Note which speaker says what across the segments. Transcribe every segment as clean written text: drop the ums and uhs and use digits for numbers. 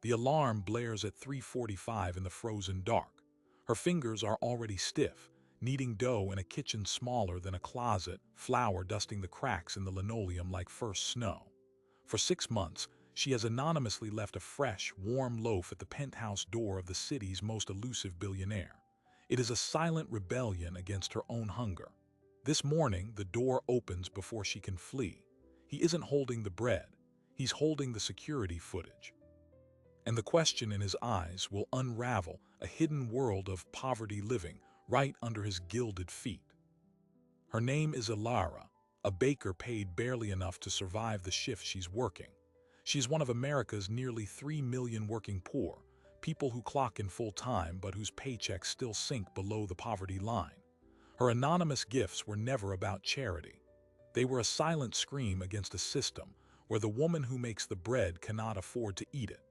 Speaker 1: The alarm blares at 3:45 in the frozen dark. Her fingers are already stiff, kneading dough in a kitchen smaller than a closet, flour dusting the cracks in the linoleum like first snow. For 6 months, she has anonymously left a fresh, warm loaf at the penthouse door of the city's most elusive billionaire. It is a silent rebellion against her own hunger. This morning, the door opens before she can flee. He isn't holding the bread. He's holding the security footage. And the question in his eyes will unravel a hidden world of poverty living right under his gilded feet. Her name is Ilara, a baker paid barely enough to survive the shift she's working. She's one of America's nearly 3 million working poor, people who clock in full-time but whose paychecks still sink below the poverty line. Her anonymous gifts were never about charity. They were a silent scream against a system where the woman who makes the bread cannot afford to eat it.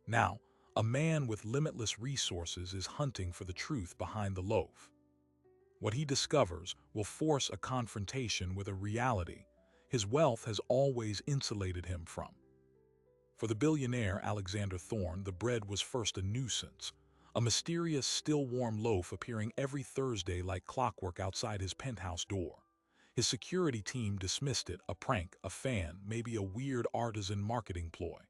Speaker 1: Now, a man with limitless resources is hunting for the truth behind the loaf. What he discovers will force a confrontation with a reality his wealth has always insulated him from. For the billionaire Alexander Thorne, the bread was first a nuisance, a mysterious, still-warm loaf appearing every Thursday like clockwork outside his penthouse door. His security team dismissed it, a prank, a fan, maybe a weird artisan marketing ploy.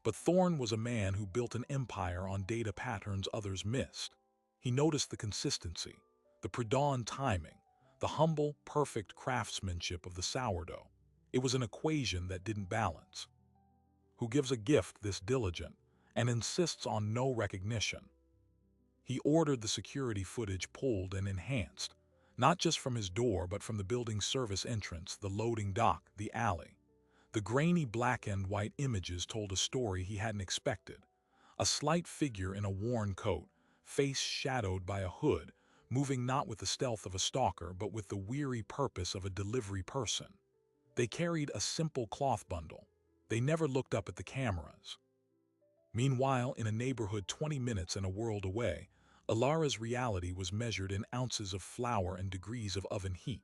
Speaker 1: But Thorne was a man who built an empire on data patterns others missed. He noticed the consistency, the pre-dawn timing, the humble, perfect craftsmanship of the sourdough. It was an equation that didn't balance. Who gives a gift this diligent and insists on no recognition? He ordered the security footage pulled and enhanced, not just from his door but from the building service entrance, the loading dock, the alley. The grainy black and white images told a story he hadn't expected. A slight figure in a worn coat, face shadowed by a hood, moving not with the stealth of a stalker but with the weary purpose of a delivery person. They carried a simple cloth bundle. They never looked up at the cameras. Meanwhile, in a neighborhood 20 minutes and a world away, Ilara's reality was measured in ounces of flour and degrees of oven heat.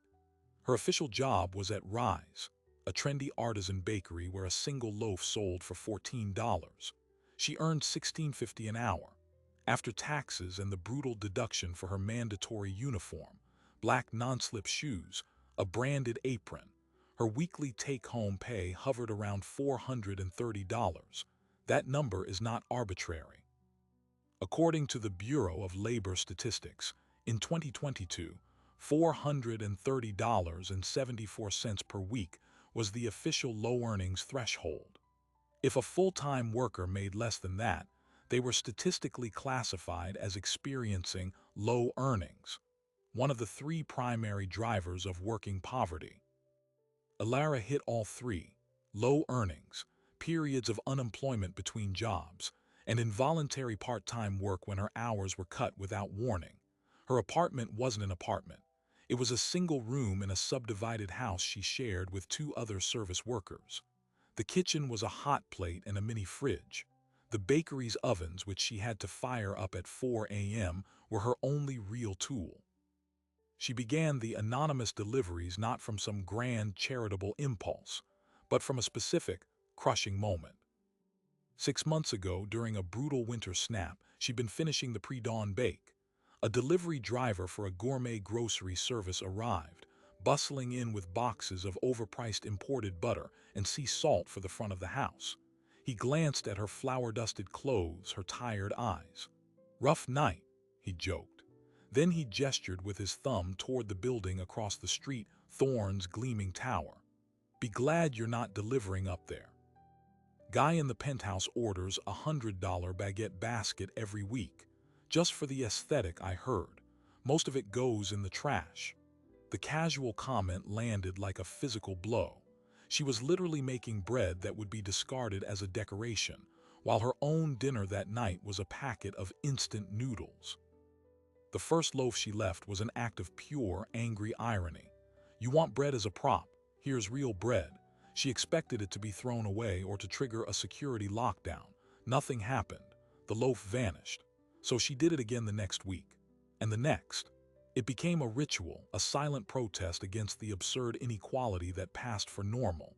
Speaker 1: Her official job was at Rise, a trendy artisan bakery where a single loaf sold for $14. She earned $16.50 an hour. After taxes and the brutal deduction for her mandatory uniform, black non-slip shoes, a branded apron, her weekly take-home pay hovered around $430. That number is not arbitrary. According to the Bureau of Labor Statistics, in 2022, $430.74 per week was the official low earnings threshold. If a full-time worker made less than that, they were statistically classified as experiencing low earnings, one of the three primary drivers of working poverty. Ilara hit all three: low earnings, periods of unemployment between jobs, and involuntary part-time work when her hours were cut without warning. Her apartment wasn't an apartment. It was a single room in a subdivided house she shared with two other service workers. The kitchen was a hot plate and a mini fridge. The bakery's ovens, which she had to fire up at 4 a.m., were her only real tool. She began the anonymous deliveries not from some grand charitable impulse, but from a specific, crushing moment. 6 months ago, during a brutal winter snap, she'd been finishing the pre-dawn bake. A delivery driver for a gourmet grocery service arrived, bustling in with boxes of overpriced imported butter and sea salt for the front of the house. He glanced at her flour-dusted clothes, her tired eyes. "Rough night," he joked. Then he gestured with his thumb toward the building across the street, Thorne's gleaming tower. "Be glad you're not delivering up there." Guy in the penthouse orders a $100 baguette basket every week. "Just for the aesthetic," I heard. "Most of it goes in the trash." The casual comment landed like a physical blow. She was literally making bread that would be discarded as a decoration, while her own dinner that night was a packet of instant noodles. The first loaf she left was an act of pure, angry irony. "You want bread as a prop? Here's real bread." She expected it to be thrown away or to trigger a security lockdown. Nothing happened. The loaf vanished. So she did it again the next week. And the next. It became a ritual, a silent protest against the absurd inequality that passed for normal.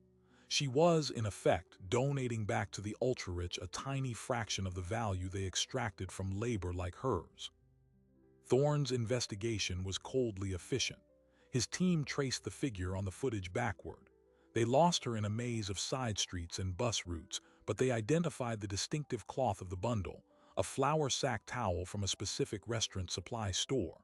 Speaker 1: She was, in effect, donating back to the ultra-rich a tiny fraction of the value they extracted from labor like hers. Thorne's investigation was coldly efficient. His team traced the figure on the footage backward. They lost her in a maze of side streets and bus routes, but they identified the distinctive cloth of the bundle, a flour sack towel from a specific restaurant supply store.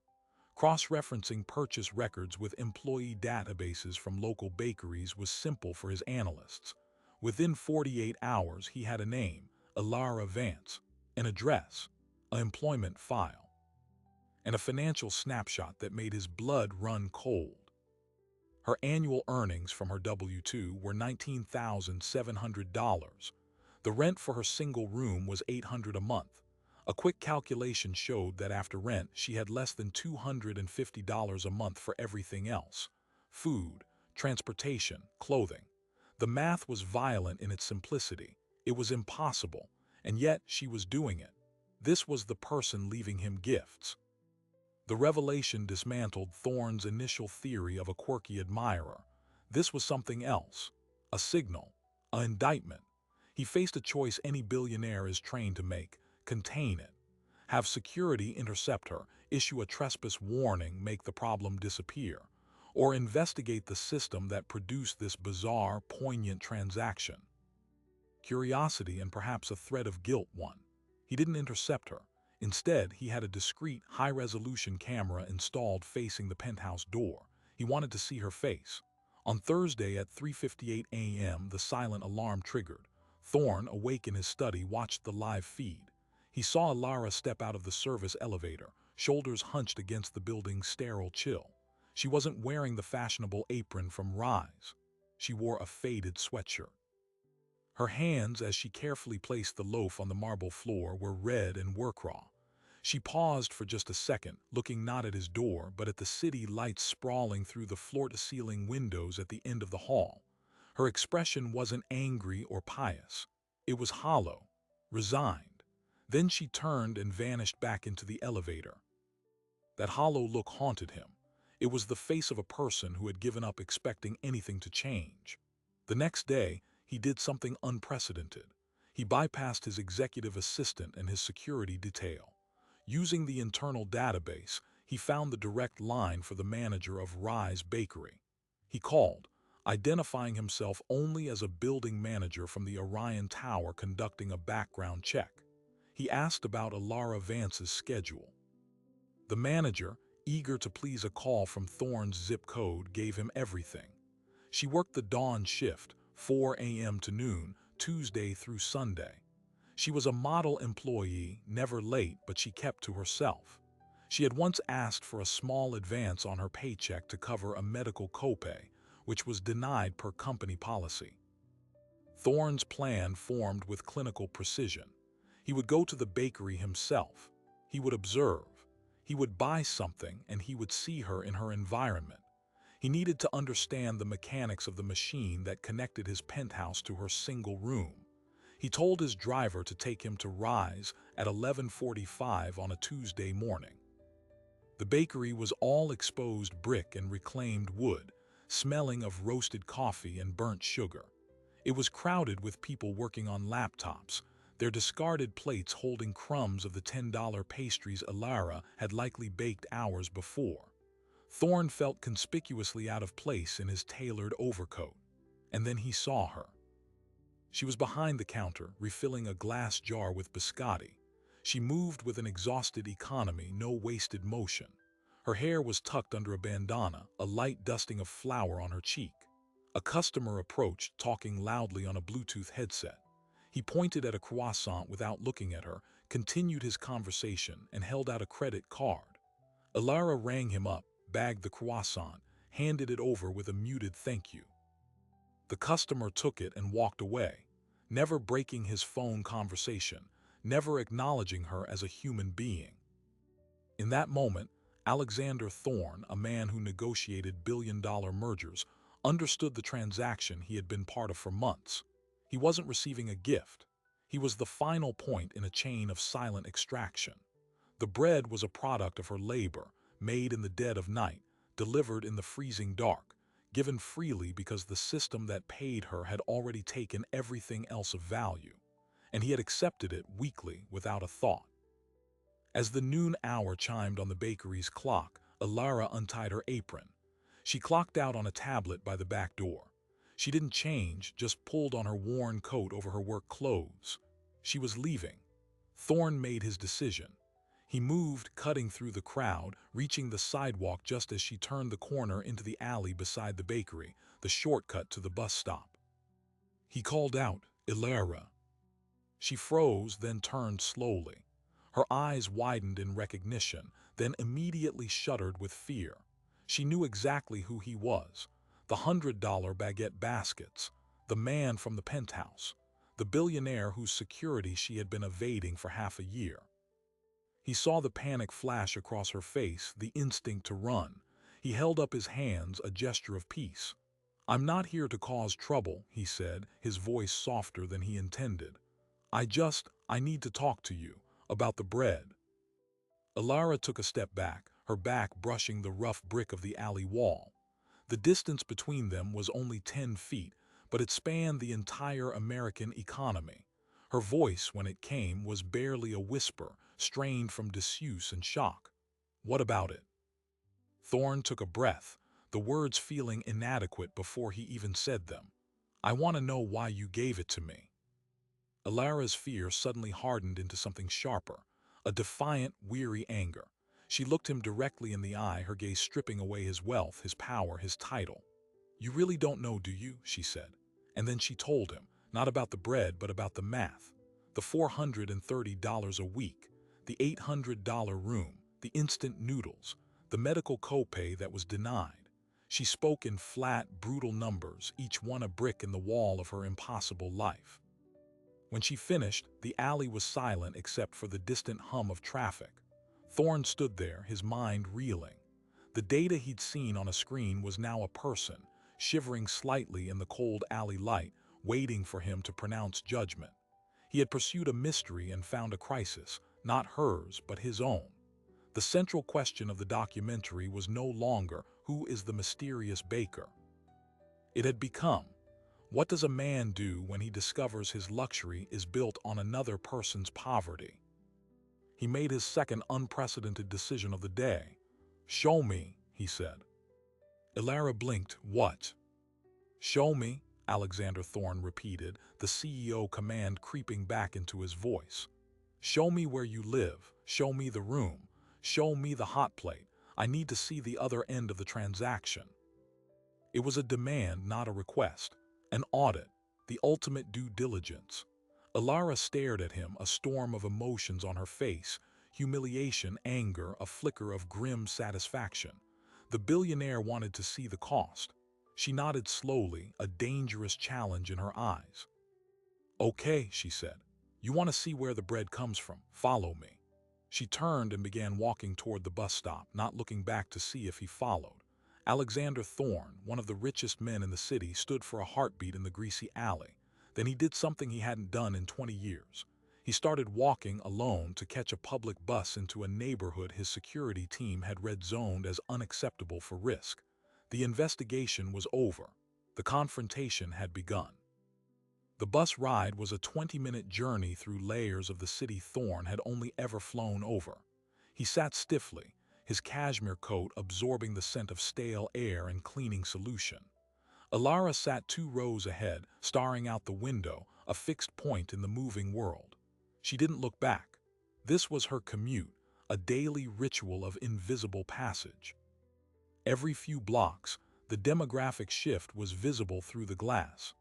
Speaker 1: Cross-referencing purchase records with employee databases from local bakeries was simple for his analysts. Within 48 hours, he had a name, Ilara Vance, an address, an employment file, and a financial snapshot that made his blood run cold. Her annual earnings from her W-2 were $19,700. The rent for her single room was $800 a month. A quick calculation showed that after rent, she had less than $250 a month for everything else: food, transportation, clothing. The math was violent in its simplicity. It was impossible, and yet she was doing it. This was the person leaving him gifts. The revelation dismantled Thorne's initial theory of a quirky admirer. This was something else, a signal, an indictment. He faced a choice any billionaire is trained to make: contain it, have security intercept her, issue a trespass warning, make the problem disappear, or investigate the system that produced this bizarre, poignant transaction. Curiosity and perhaps a thread of guilt won. He didn't intercept her. Instead, he had a discreet, high-resolution camera installed facing the penthouse door. He wanted to see her face. On Thursday at 3:58 a.m., the silent alarm triggered. Thorne, awake in his study, watched the live feed. He saw Ilara step out of the service elevator, shoulders hunched against the building's sterile chill. She wasn't wearing the fashionable apron from Rise. She wore a faded sweatshirt. Her hands, as she carefully placed the loaf on the marble floor, were red and work raw. She paused for just a second, looking not at his door, but at the city lights sprawling through the floor-to-ceiling windows at the end of the hall. Her expression wasn't angry or pious. It was hollow, resigned. Then she turned and vanished back into the elevator. That hollow look haunted him. It was the face of a person who had given up expecting anything to change. The next day, he did something unprecedented. He bypassed his executive assistant and his security detail. Using the internal database, he found the direct line for the manager of Rise Bakery. He called, identifying himself only as a building manager from the Orion Tower conducting a background check. He asked about Ilara Vance's schedule. The manager, eager to please a call from Thorne's zip code, gave him everything. She worked the dawn shift, 4 a.m. to noon, Tuesday through Sunday. She was a model employee, never late, but she kept to herself. She had once asked for a small advance on her paycheck to cover a medical copay, which was denied per company policy. Thorne's plan formed with clinical precision. He would go to the bakery himself. He would observe. He would buy something, and he would see her in her environment. He needed to understand the mechanics of the machine that connected his penthouse to her single room. He told his driver to take him to Rise at 11:45 on a Tuesday morning. The bakery was all exposed brick and reclaimed wood, smelling of roasted coffee and burnt sugar. It was crowded with people working on laptops, their discarded plates holding crumbs of the $10 pastries Ilara had likely baked hours before. Thorne felt conspicuously out of place in his tailored overcoat. And then he saw her. She was behind the counter, refilling a glass jar with biscotti. She moved with an exhausted economy, no wasted motion. Her hair was tucked under a bandana, a light dusting of flour on her cheek. A customer approached, talking loudly on a Bluetooth headset. He pointed at a croissant without looking at her, continued his conversation, and held out a credit card. Ilara rang him up, bagged the croissant, handed it over with a muted thank you. The customer took it and walked away, never breaking his phone conversation, never acknowledging her as a human being. In that moment, Alexander Thorne, a man who negotiated billion-dollar mergers, understood the transaction he had been part of for months. He wasn't receiving a gift. He was the final point in a chain of silent extraction. The bread was a product of her labor, made in the dead of night, delivered in the freezing dark, given freely because the system that paid her had already taken everything else of value, and he had accepted it weakly without a thought. As the noon hour chimed on the bakery's clock, Ilara untied her apron. She clocked out on a tablet by the back door. She didn't change, just pulled on her worn coat over her work clothes. She was leaving. Thorne made his decision. He moved, cutting through the crowd, reaching the sidewalk just as she turned the corner into the alley beside the bakery, the shortcut to the bus stop. He called out, "Ilara." She froze, then turned slowly. Her eyes widened in recognition, then immediately shuddered with fear. She knew exactly who he was. The $100 baguette baskets, the man from the penthouse, the billionaire whose security she had been evading for half a year. He saw the panic flash across her face, the instinct to run. He held up his hands, a gesture of peace. "I'm not here to cause trouble," he said, his voice softer than he intended. I need to talk to you about the bread." Ilara took a step back, her back brushing the rough brick of the alley wall. The distance between them was only 10 feet, but it spanned the entire American economy. Her voice, when it came, was barely a whisper, strained from disuse and shock. "What about it?" Thorne took a breath, the words feeling inadequate before he even said them. "I want to know why you gave it to me." Ilara's fear suddenly hardened into something sharper, a defiant, weary anger. She looked him directly in the eye, her gaze stripping away his wealth, his power, his title. "You really don't know, do you?" she said. And then she told him, not about the bread, but about the math. The $430 a week, the $800 room, the instant noodles, the medical copay that was denied. She spoke in flat, brutal numbers, each one a brick in the wall of her impossible life. When she finished, the alley was silent except for the distant hum of traffic. Thorne stood there, his mind reeling. The data he'd seen on a screen was now a person, shivering slightly in the cold alley light, waiting for him to pronounce judgment. He had pursued a mystery and found a crisis, not hers, but his own. The central question of the documentary was no longer, who is the mysterious baker? It had become, what does a man do when he discovers his luxury is built on another person's poverty? He made his second unprecedented decision of the day. "Show me," he said. Ilara blinked. "What?" "Show me," Alexander Thorne repeated, the CEO command creeping back into his voice. "Show me where you live. Show me the room. Show me the hot plate. I need to see the other end of the transaction." It was a demand, not a request. An audit, the ultimate due diligence. Ilara stared at him, a storm of emotions on her face, humiliation, anger, a flicker of grim satisfaction. The billionaire wanted to see the cost. She nodded slowly, a dangerous challenge in her eyes. "Okay," she said. "You want to see where the bread comes from? Follow me." She turned and began walking toward the bus stop, not looking back to see if he followed. Alexander Thorne, one of the richest men in the city, stood for a heartbeat in the greasy alley. Then he did something he hadn't done in 20 years. He started walking alone to catch a public bus into a neighborhood his security team had red-zoned as unacceptable for risk. The investigation was over. The confrontation had begun. The bus ride was a 20-minute journey through layers of the city Thorne had only ever flown over. He sat stiffly, his cashmere coat absorbing the scent of stale air and cleaning solution. Ilara sat 2 rows ahead, staring out the window, a fixed point in the moving world. She didn't look back. This was her commute, a daily ritual of invisible passage. Every few blocks, the demographic shift was visible through the glass.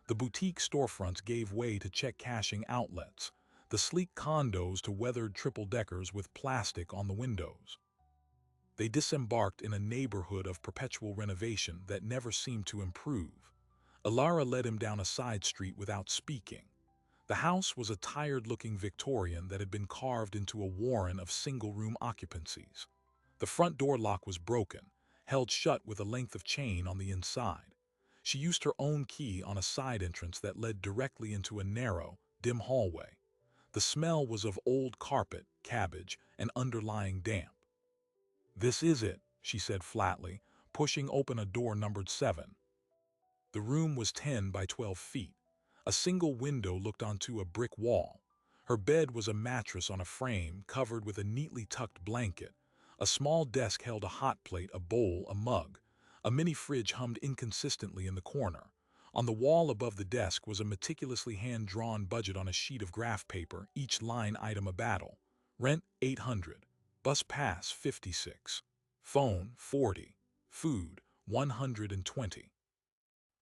Speaker 1: The boutique storefronts gave way to check-cashing outlets, the sleek condos to weathered triple-deckers with plastic on the windows. They disembarked in a neighborhood of perpetual renovation that never seemed to improve. Ilara led him down a side street without speaking. The house was a tired-looking Victorian that had been carved into a warren of single-room occupancies. The front door lock was broken, held shut with a length of chain on the inside. She used her own key on a side entrance that led directly into a narrow, dim hallway. The smell was of old carpet, cabbage, and underlying damp. "This is it," she said flatly, pushing open a door numbered 7. The room was 10 by 12 feet. A single window looked onto a brick wall. Her bed was a mattress on a frame covered with a neatly tucked blanket. A small desk held a hot plate, a bowl, a mug. A mini fridge hummed inconsistently in the corner. On the wall above the desk was a meticulously hand-drawn budget on a sheet of graph paper, each line item a battle. Rent, $800. Bus pass, $56. Phone, $40. Food, $120.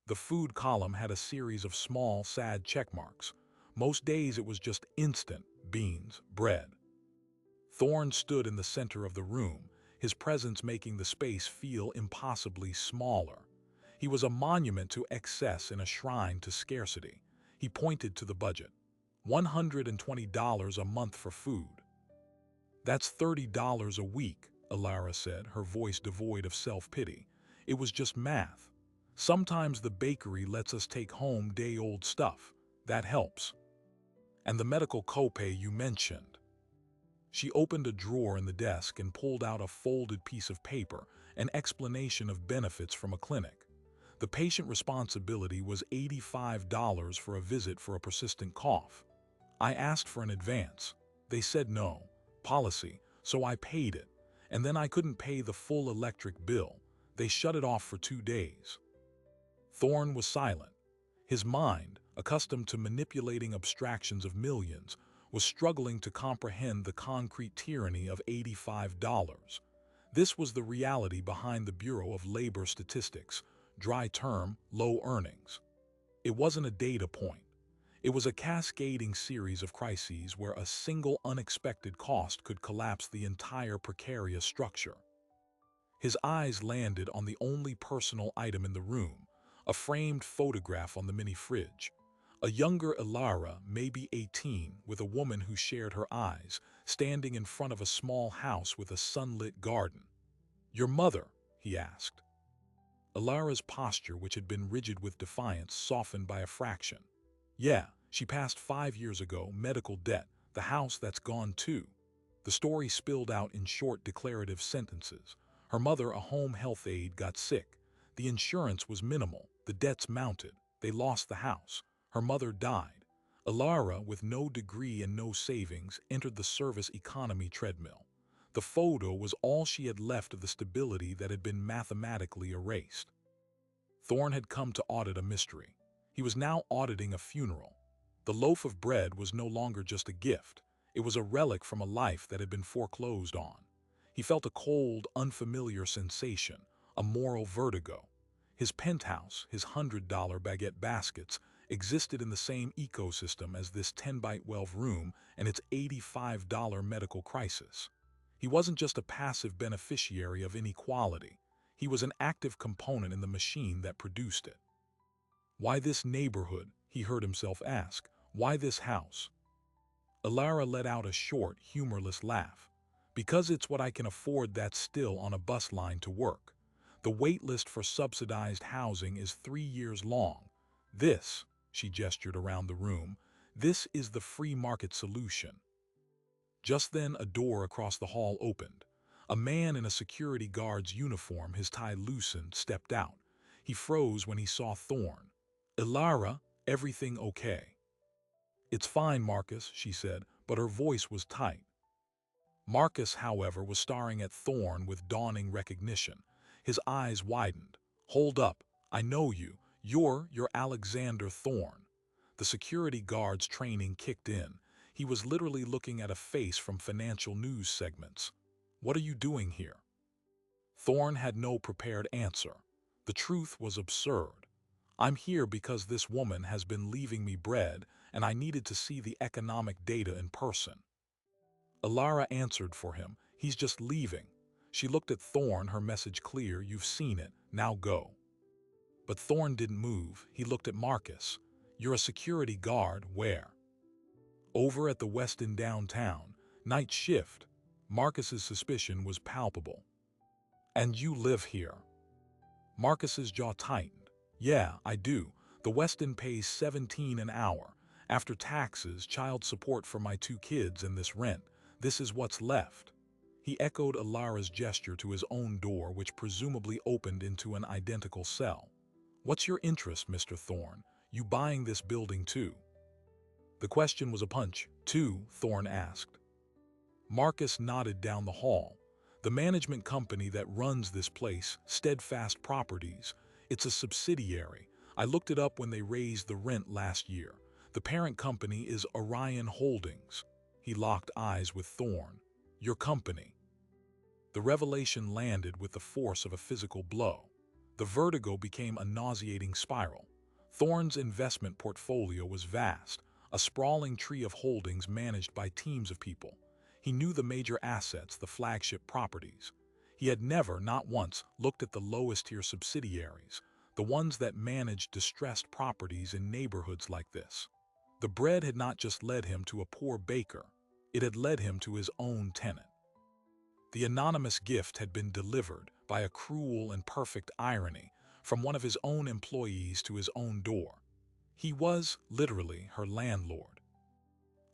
Speaker 1: The food column had a series of small, sad check marks. Most days it was just instant beans, bread. Thorne stood in the center of the room, his presence making the space feel impossibly smaller. He was a monument to excess and a shrine to scarcity. He pointed to the budget. $120 a month for food. That's $30 a week, Alara said, her voice devoid of self-pity. It was just math. Sometimes the bakery lets us take home day-old stuff. That helps. And the medical copay you mentioned. She opened a drawer in the desk and pulled out a folded piece of paper, an explanation of benefits from a clinic. The patient responsibility was $85 for a visit for a persistent cough. I asked for an advance. They said no. Policy, so I paid it. And then I couldn't pay the full electric bill. They shut it off for 2 days. Thorne was silent. His mind, accustomed to manipulating abstractions of millions, was struggling to comprehend the concrete tyranny of $85. This was the reality behind the Bureau of Labor Statistics, dry term, low earnings. It wasn't a data point. It was a cascading series of crises where a single unexpected cost could collapse the entire precarious structure. His eyes landed on the only personal item in the room, a framed photograph on the mini fridge. A younger Alara, maybe 18, with a woman who shared her eyes, standing in front of a small house with a sunlit garden. "Your mother?" he asked. Alara's posture, which had been rigid with defiance, softened by a fraction. "Yeah, she passed 5 years ago, medical debt, the house that's gone too." The story spilled out in short declarative sentences. Her mother, a home health aide, got sick. The insurance was minimal. The debts mounted. They lost the house. Her mother died. Alara, with no degree and no savings, entered the service economy treadmill. The photo was all she had left of the stability that had been mathematically erased. Thorne had come to audit a mystery. He was now auditing a funeral. The loaf of bread was no longer just a gift. It was a relic from a life that had been foreclosed on. He felt a cold, unfamiliar sensation, a moral vertigo. His penthouse, his $100 baguette baskets, existed in the same ecosystem as this 10 by 12 room and its $85 medical crisis. He wasn't just a passive beneficiary of inequality. He was an active component in the machine that produced it. "Why this neighborhood?" he heard himself ask. "Why this house?" Alara let out a short, humorless laugh. "Because it's what I can afford. That's still on a bus line to work. The wait list for subsidized housing is 3 years long. This," she gestured around the room, "this is the free market solution." Just then a door across the hall opened. A man in a security guard's uniform, his tie loosened, stepped out. He froze when he saw Thorne. "Alara, everything okay?" "It's fine, Marcus," she said, but her voice was tight. Marcus, however, was staring at Thorne with dawning recognition. His eyes widened. "Hold up, I know you. You're Alexander Thorne." The security guard's training kicked in. He was literally looking at a face from financial news segments. "What are you doing here?" Thorne had no prepared answer. The truth was absurd. "I'm here because this woman has been leaving me bread, and I needed to see the economic data in person." Alara answered for him. "He's just leaving." She looked at Thorne, her message clear. "You've seen it. Now go." But Thorne didn't move. He looked at Marcus. "You're a security guard. Where?" "Over at the Westin downtown. Night shift." Marcus's suspicion was palpable. "And you live here?" Marcus's jaw tightened. "Yeah, I do. The Westin pays $17 an hour. After taxes, child support for my 2 kids, and this rent, this is what's left." He echoed Alara's gesture to his own door, which presumably opened into an identical cell. "What's your interest, Mr. Thorne? You buying this building too?" The question was a punch, too, Thorne asked. Marcus nodded down the hall. "The management company that runs this place, Steadfast Properties, it's a subsidiary. I looked it up when they raised the rent last year. The parent company is Orion Holdings." He locked eyes with Thorne. "Your company." The revelation landed with the force of a physical blow. The vertigo became a nauseating spiral. Thorne's investment portfolio was vast, a sprawling tree of holdings managed by teams of people. He knew the major assets, the flagship properties. He had never, not once, looked at the lowest-tier subsidiaries, the ones that managed distressed properties in neighborhoods like this. The bread had not just led him to a poor baker, it had led him to his own tenant. The anonymous gift had been delivered, by a cruel and perfect irony, from one of his own employees to his own door. He was, literally, her landlord.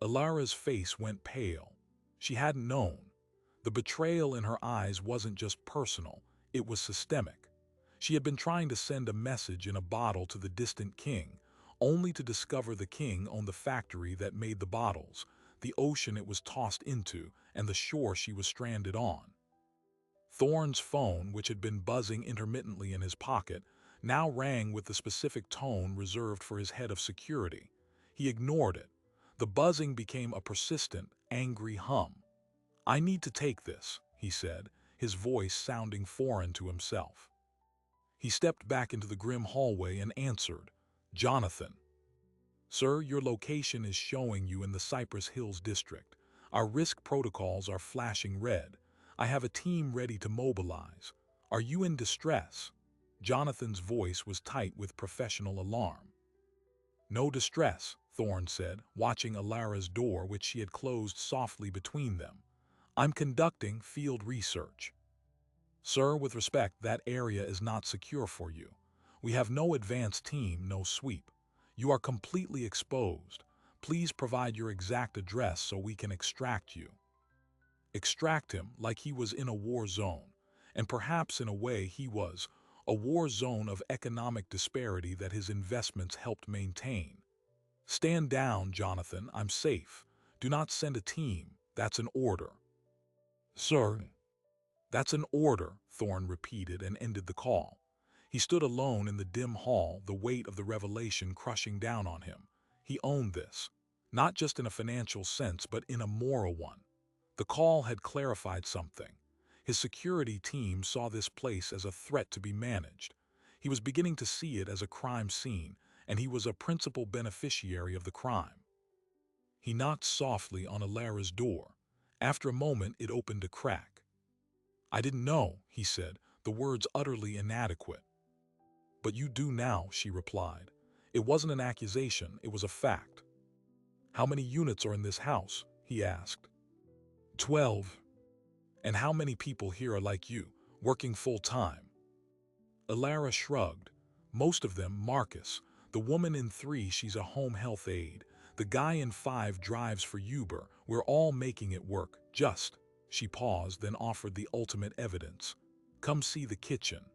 Speaker 1: Alara's face went pale. She hadn't known. The betrayal in her eyes wasn't just personal, it was systemic. She had been trying to send a message in a bottle to the distant king, only to discover the king owned the factory that made the bottles, the ocean it was tossed into, and the shore she was stranded on. Thorne's phone, which had been buzzing intermittently in his pocket, now rang with the specific tone reserved for his head of security. He ignored it. The buzzing became a persistent, angry hum. "I need to take this," he said, his voice sounding foreign to himself. He stepped back into the grim hallway and answered, "Jonathan." "Sir, your location is showing you in the Cypress Hills district. Our risk protocols are flashing red. I have a team ready to mobilize. Are you in distress?" Jonathan's voice was tight with professional alarm. "No distress," Thorne said, watching Alara's door, which she had closed softly between them. "I'm conducting field research." "Sir, with respect, that area is not secure for you. We have no advance team, no sweep. You are completely exposed. Please provide your exact address so we can extract you." Extract him like he was in a war zone, and perhaps in a way he was, a war zone of economic disparity that his investments helped maintain. "Stand down, Jonathan, I'm safe. Do not send a team, that's an order." "Sir." "That's an order," Thorne repeated and ended the call. He stood alone in the dim hall, the weight of the revelation crushing down on him. He owned this, not just in a financial sense but in a moral one. The call had clarified something. His security team saw this place as a threat to be managed. He was beginning to see it as a crime scene, and he was a principal beneficiary of the crime. He knocked softly on Alara's door. After a moment, it opened a crack. "I didn't know," he said, the words utterly inadequate. "But you do now," she replied. "It wasn't an accusation, it was a fact." "How many units are in this house?" he asked. 12. "And how many people here are like you, working full-time?" Alara shrugged. "Most of them, Marcus. The woman in 3, she's a home health aide. The guy in 5 drives for Uber. We're all making it work, just." She paused, then offered the ultimate evidence. "Come see the kitchen."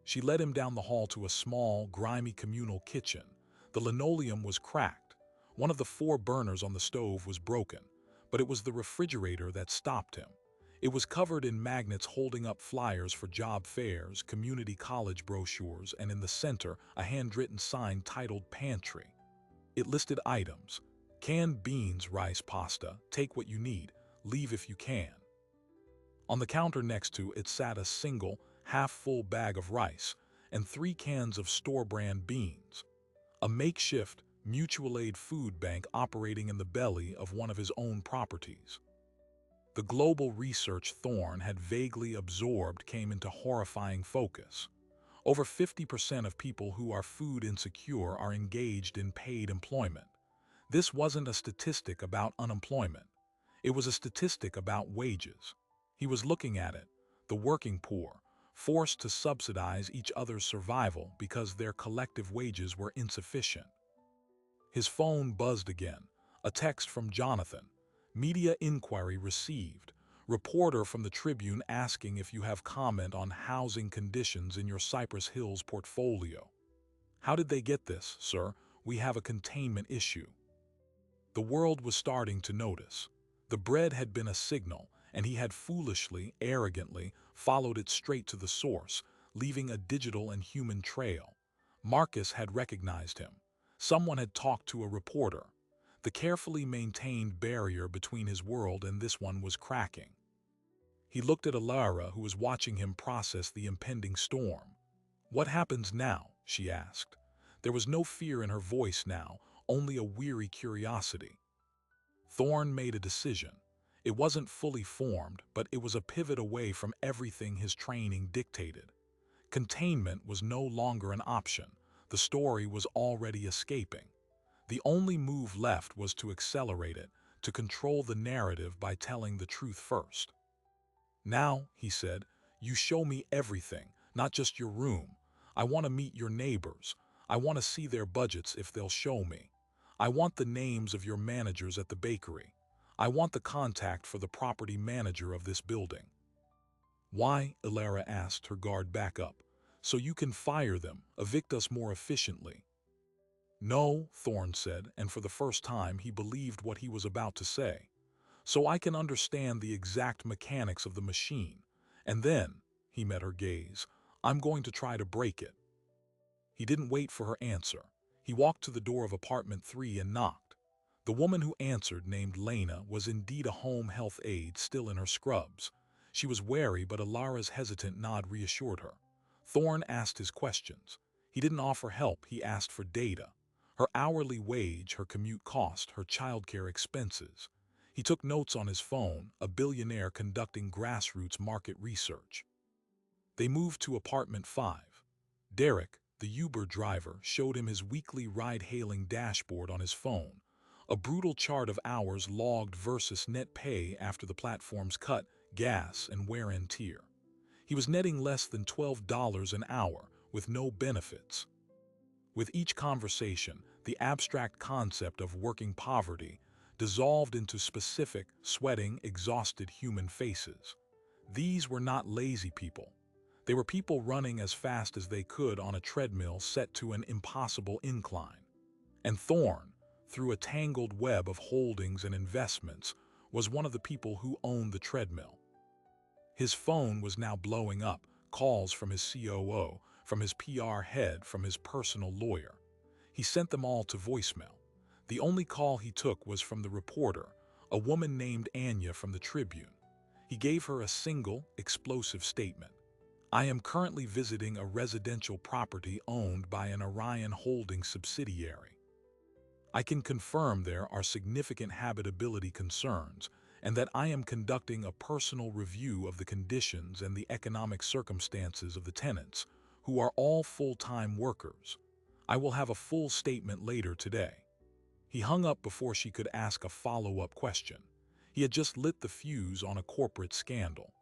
Speaker 1: She led him down the hall to a small, grimy communal kitchen. The linoleum was cracked. One of the 4 burners on the stove was broken, but it was the refrigerator that stopped him. It was covered in magnets holding up flyers for job fairs, community college brochures, and in the center, a handwritten sign titled Pantry. It listed items: canned beans, rice, pasta, take what you need, leave if you can. On the counter next to it sat a single, half-full bag of rice and 3 cans of store-brand beans. A makeshift, mutual aid food bank operating in the belly of one of his own properties. The global research Thorne had vaguely absorbed came into horrifying focus. Over 50% of people who are food insecure are engaged in paid employment. This wasn't a statistic about unemployment. It was a statistic about wages. He was looking at it, the working poor, forced to subsidize each other's survival because their collective wages were insufficient. His phone buzzed again, a text from Jonathan. "Media inquiry received. Reporter from the Tribune asking if you have comment on housing conditions in your Cypress Hills portfolio. How did they get this, sir? We have a containment issue. The world was starting to notice. The bread had been a signal, and he had foolishly, arrogantly, followed it straight to the source, leaving a digital and human trail. Marcus had recognized him. Someone had talked to a reporter. The carefully maintained barrier between his world and this one was cracking. He looked at Alara, who was watching him process the impending storm. "What happens now?" she asked. There was no fear in her voice now, only a weary curiosity. Thorne made a decision. It wasn't fully formed, but it was a pivot away from everything his training dictated. Containment was no longer an option. The story was already escaping. The only move left was to accelerate it, to control the narrative by telling the truth first. "Now," he said, "you show me everything, not just your room. I want to meet your neighbors. I want to see their budgets if they'll show me. I want the names of your managers at the bakery. I want the contact for the property manager of this building." "Why?" Alara asked, her guard back up. "So you can fire them, evict us more efficiently." "No," Thorne said, and for the first time he believed what he was about to say. "So I can understand the exact mechanics of the machine. And then," he met her gaze, "I'm going to try to break it." He didn't wait for her answer. He walked to the door of apartment 3 and knocked. The woman who answered, named Lena, was indeed a home health aide still in her scrubs. She was wary, but Alara's hesitant nod reassured her. Thorne asked his questions. He didn't offer help, he asked for data. Her hourly wage, her commute cost, her childcare expenses. He took notes on his phone, a billionaire conducting grassroots market research. They moved to apartment 5. Derek, the Uber driver, showed him his weekly ride-hailing dashboard on his phone, a brutal chart of hours logged versus net pay after the platform's cut, gas, and wear and tear. He was netting less than $12 an hour, with no benefits. With each conversation, the abstract concept of working poverty dissolved into specific, sweating, exhausted human faces. These were not lazy people. They were people running as fast as they could on a treadmill set to an impossible incline. And Thorne, through a tangled web of holdings and investments, was one of the people who owned the treadmill. His phone was now blowing up, calls from his COO, from his PR head, from his personal lawyer. He sent them all to voicemail. The only call he took was from the reporter, a woman named Anya from the Tribune. He gave her a single, explosive statement. "I am currently visiting a residential property owned by an Orion Holdings subsidiary. I can confirm there are significant habitability concerns and that I am conducting a personal review of the conditions and the economic circumstances of the tenants, who are all full-time workers. I will have a full statement later today." He hung up before she could ask a follow-up question. He had just lit the fuse on a corporate scandal.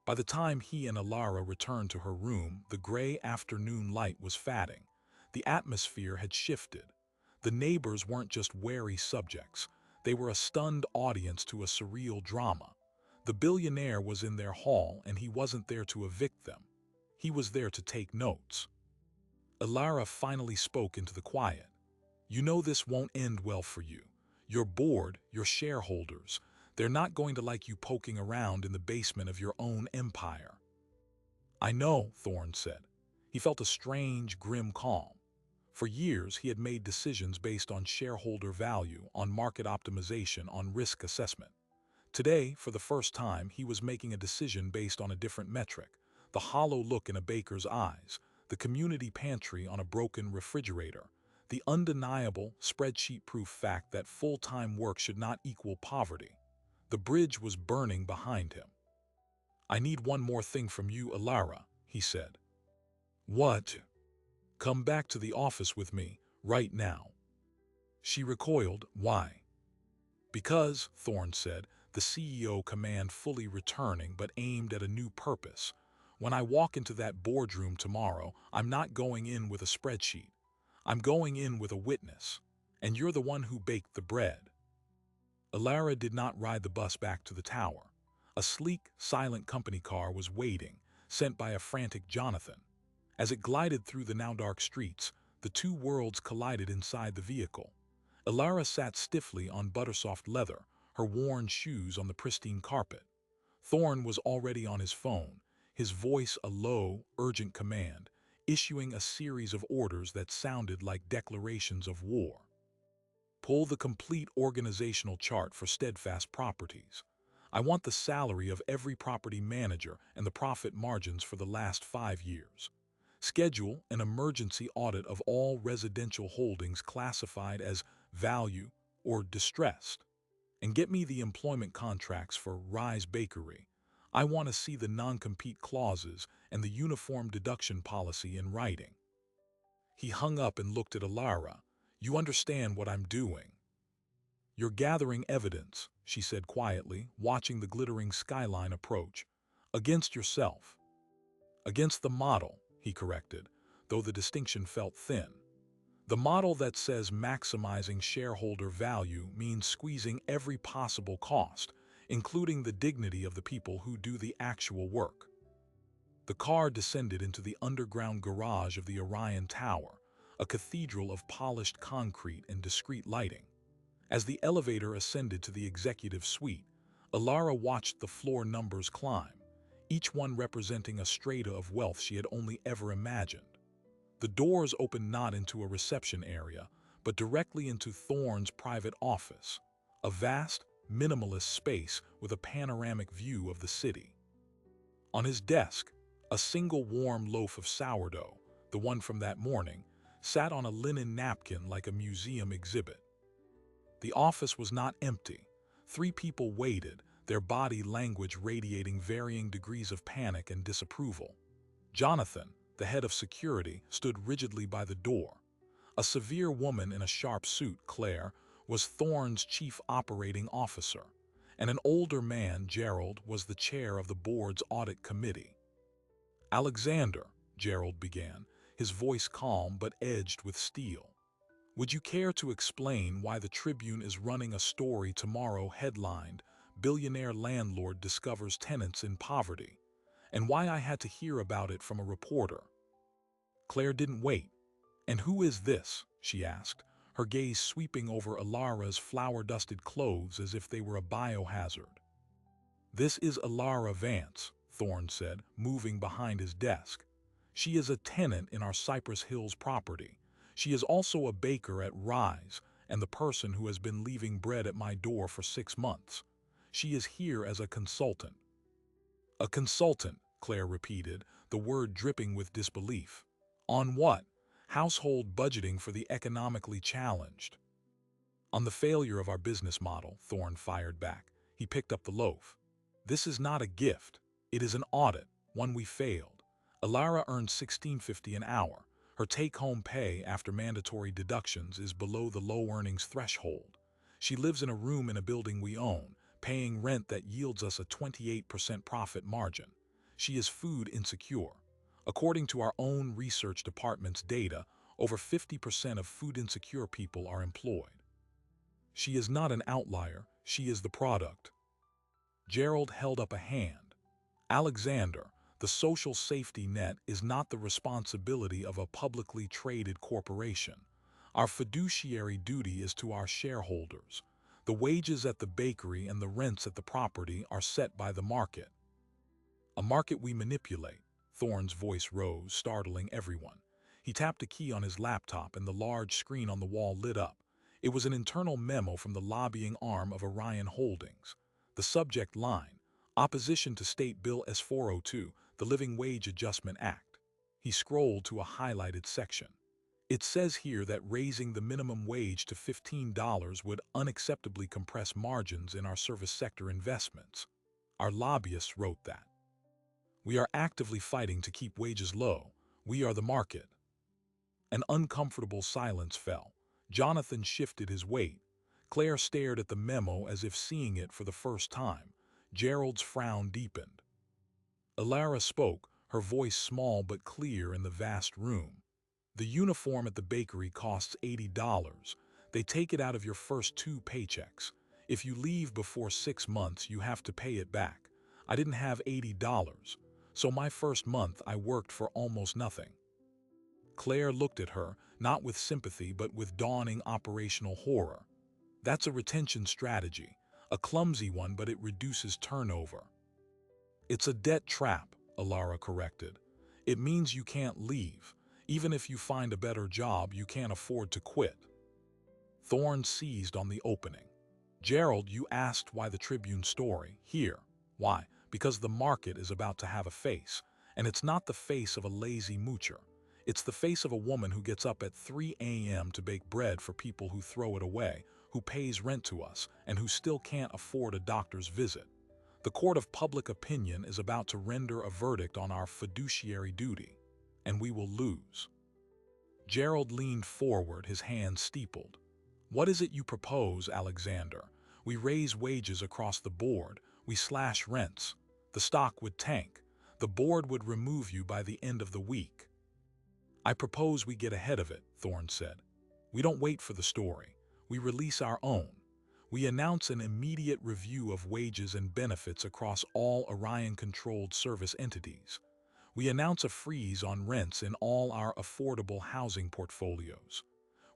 Speaker 1: By the time he and Alara returned to her room, the gray afternoon light was fading. The atmosphere had shifted. The neighbors weren't just wary subjects. They were a stunned audience to a surreal drama. The billionaire was in their hall, and he wasn't there to evict them. He was there to take notes. Alara finally spoke into the quiet. "You know this won't end well for you. Your board, your shareholders, they're not going to like you poking around in the basement of your own empire." "I know," Thorne said. He felt a strange, grim calm. For years, he had made decisions based on shareholder value, on market optimization, on risk assessment. Today, for the first time, he was making a decision based on a different metric: the hollow look in a baker's eyes, the community pantry on a broken refrigerator, the undeniable, spreadsheet-proof fact that full-time work should not equal poverty. The bridge was burning behind him. "I need one more thing from you, Alara," he said. "What?" "Come back to the office with me, right now." She recoiled. "Why?" "Because," Thorne said, the CEO command fully returning but aimed at a new purpose, "when I walk into that boardroom tomorrow, I'm not going in with a spreadsheet. I'm going in with a witness. And you're the one who baked the bread." Alara did not ride the bus back to the tower. A sleek, silent company car was waiting, sent by a frantic Jonathan. As it glided through the now dark streets, the two worlds collided inside the vehicle. Elara sat stiffly on buttersoft leather, her worn shoes on the pristine carpet. Thorne was already on his phone, his voice a low, urgent command, issuing a series of orders that sounded like declarations of war. Pull the complete organizational chart for Steadfast Properties. I want the salary of every property manager and the profit margins for the last 5 years. Schedule an emergency audit of all residential holdings classified as value or distressed. And get me the employment contracts for Rise Bakery. I want to see the non-compete clauses and the uniform deduction policy in writing. He hung up and looked at Elara. You understand what I'm doing. You're gathering evidence, she said quietly, watching the glittering skyline approach. Against yourself. Against the model, he corrected, though the distinction felt thin. The model that says maximizing shareholder value means squeezing every possible cost, including the dignity of the people who do the actual work. The car descended into the underground garage of the Orion Tower, a cathedral of polished concrete and discreet lighting. As the elevator ascended to the executive suite, Elara watched the floor numbers climb, each one representing a strata of wealth she had only ever imagined. The doors opened not into a reception area, but directly into Thorne's private office, a vast, minimalist space with a panoramic view of the city. On his desk, a single warm loaf of sourdough, the one from that morning, sat on a linen napkin like a museum exhibit. The office was not empty. 3 people waited, their body language radiating varying degrees of panic and disapproval. Jonathan, the head of security, stood rigidly by the door. A severe woman in a sharp suit, Claire, was Thorne's chief operating officer, and an older man, Gerald, was the chair of the board's audit committee. Alexander, Gerald began, his voice calm but edged with steel. Would you care to explain why the Tribune is running a story tomorrow headlined, Billionaire Landlord Discovers Tenants in Poverty, and why I had to hear about it from a reporter? Claire didn't wait. And who is this? She asked, her gaze sweeping over Elara's flour-dusted clothes as if they were a biohazard. This is Elara Vance, Thorne said, moving behind his desk. She is a tenant in our Cypress Hills property. She is also a baker at Rise and the person who has been leaving bread at my door for 6 months. She is here as a consultant. A consultant, Claire repeated, the word dripping with disbelief. On what? Household budgeting for the economically challenged. On the failure of our business model, Thorne fired back. He picked up the loaf. This is not a gift. It is an audit, one we failed. Elara earned $16.50 an hour. Her take-home pay after mandatory deductions is below the low earnings threshold. She lives in a room in a building we own, paying rent that yields us a 28% profit margin. She is food insecure. According to our own research department's data, over 50% of food insecure people are employed. She is not an outlier, she is the product. Gerald held up a hand. Alexander, the social safety net is not the responsibility of a publicly traded corporation. Our fiduciary duty is to our shareholders. The wages at the bakery and the rents at the property are set by the market. A market we manipulate. Thorne's voice rose, startling everyone. He tapped a key on his laptop and the large screen on the wall lit up. It was an internal memo from the lobbying arm of Orion Holdings. The subject line, Opposition to State Bill S-402, the Living Wage Adjustment Act. He scrolled to a highlighted section. It says here that raising the minimum wage to $15 would unacceptably compress margins in our service sector investments. Our lobbyists wrote that. We are actively fighting to keep wages low. We are the market. An uncomfortable silence fell. Jonathan shifted his weight. Claire stared at the memo as if seeing it for the first time. Gerald's frown deepened. Elara spoke, her voice small but clear in the vast room. The uniform at the bakery costs $80. They take it out of your first 2 paychecks. If you leave before 6 months, you have to pay it back. I didn't have $80, so my first month I worked for almost nothing. Claire looked at her, not with sympathy but with dawning operational horror. That's a retention strategy, a clumsy one, but it reduces turnover. It's a debt trap, Alara corrected. It means you can't leave. Even if you find a better job, you can't afford to quit. Thorne seized on the opening. Gerald, you asked why the Tribune story. Here. Why? Because the market is about to have a face. And it's not the face of a lazy moocher. It's the face of a woman who gets up at 3 a.m. to bake bread for people who throw it away, who pays rent to us, and who still can't afford a doctor's visit. The court of public opinion is about to render a verdict on our fiduciary duty, and we will lose. Gerald leaned forward, his hands steepled. What is it you propose, Alexander? We raise wages across the board. We slash rents. The stock would tank. The board would remove you by the end of the week. I propose we get ahead of it, Thorne said. We don't wait for the story. We release our own. We announce an immediate review of wages and benefits across all Orion-controlled service entities. We announce a freeze on rents in all our affordable housing portfolios.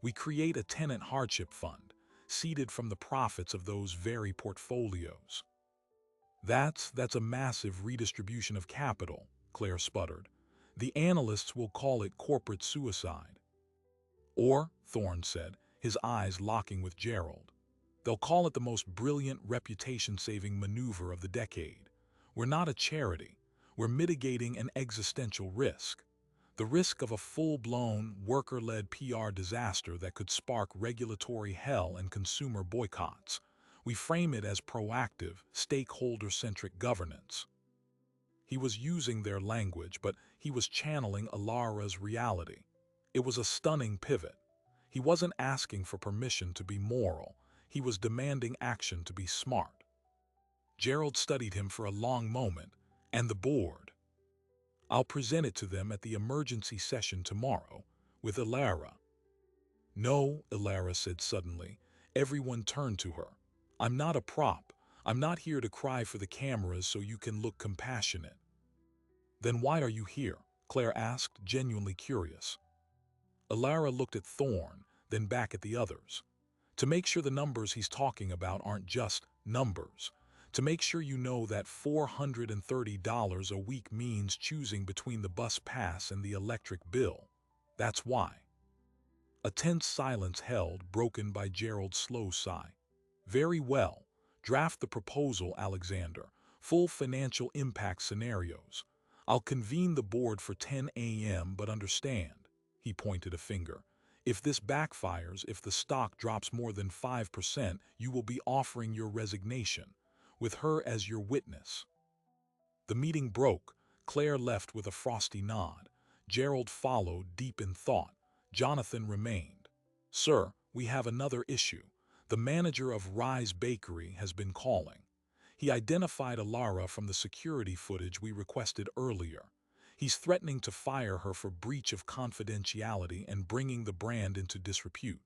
Speaker 1: We create a tenant hardship fund, seeded from the profits of those very portfolios. That's a massive redistribution of capital, Claire sputtered. The analysts will call it corporate suicide. Or, Thorne said, his eyes locking with Gerald, they'll call it the most brilliant reputation-saving maneuver of the decade. We're not a charity. We're mitigating an existential risk. The risk of a full-blown, worker-led PR disaster that could spark regulatory hell and consumer boycotts. We frame it as proactive, stakeholder-centric governance. He was using their language, but he was channeling Alara's reality. It was a stunning pivot. He wasn't asking for permission to be moral. He was demanding action to be smart. Gerald studied him for a long moment, and the board. I'll present it to them at the emergency session tomorrow, with Alara. No, Alara said suddenly. Everyone turned to her. I'm not a prop. I'm not here to cry for the cameras so you can look compassionate. Then why are you here? Claire asked, genuinely curious. Alara looked at Thorne, then back at the others. To make sure the numbers he's talking about aren't just numbers. To make sure you know that $430 a week means choosing between the bus pass and the electric bill. That's why. A tense silence held, broken by Gerald's slow sigh. Very well. Draft the proposal, Alexander. Full financial impact scenarios. I'll convene the board for 10 a.m. but understand, he pointed a finger. If this backfires, if the stock drops more than 5%, you will be offering your resignation, with her as your witness. The meeting broke. Claire left with a frosty nod. Gerald followed, deep in thought. Jonathan remained. Sir, we have another issue. The manager of Rise Bakery has been calling. He identified Alara from the security footage we requested earlier. He's threatening to fire her for breach of confidentiality and bringing the brand into disrepute.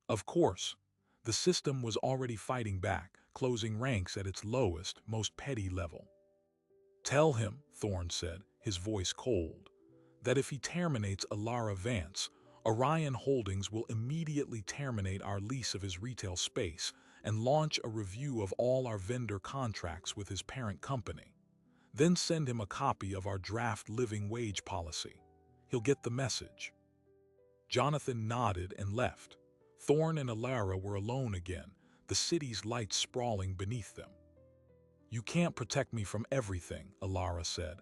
Speaker 1: Of course, the system was already fighting back, closing ranks at its lowest, most petty level. Tell him, Thorne said, his voice cold, that if he terminates Alara Vance, Orion Holdings will immediately terminate our lease of his retail space and launch a review of all our vendor contracts with his parent company. Then send him a copy of our draft living wage policy. He'll get the message. Jonathan nodded and left. Thorne and Alara were alone again, the city's lights sprawling beneath them. You can't protect me from everything, Alara said.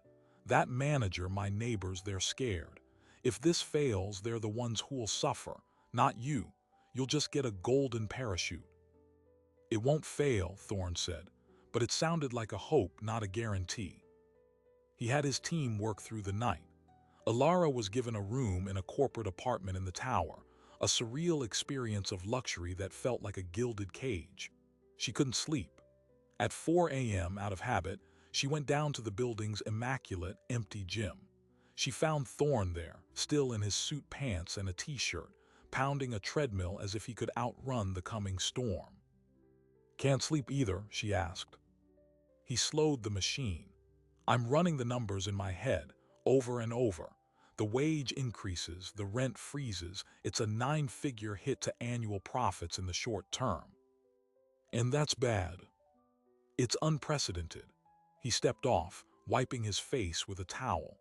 Speaker 1: That manager, my neighbors, they're scared. If this fails, they're the ones who'll suffer, not you. You'll just get a golden parachute. It won't fail, Thorne said, but it sounded like a hope, not a guarantee. He had his team work through the night. Alara was given a room in a corporate apartment in the tower, a surreal experience of luxury that felt like a gilded cage. She couldn't sleep. At 4 a.m., out of habit, she went down to the building's immaculate, empty gym. She found Thorne there, still in his suit pants and a t-shirt, pounding a treadmill as if he could outrun the coming storm. Can't sleep either, she asked. He slowed the machine. I'm running the numbers in my head, over and over. The wage increases, the rent freezes. It's a 9-figure hit to annual profits in the short term. And that's bad. It's unprecedented. He stepped off, wiping his face with a towel.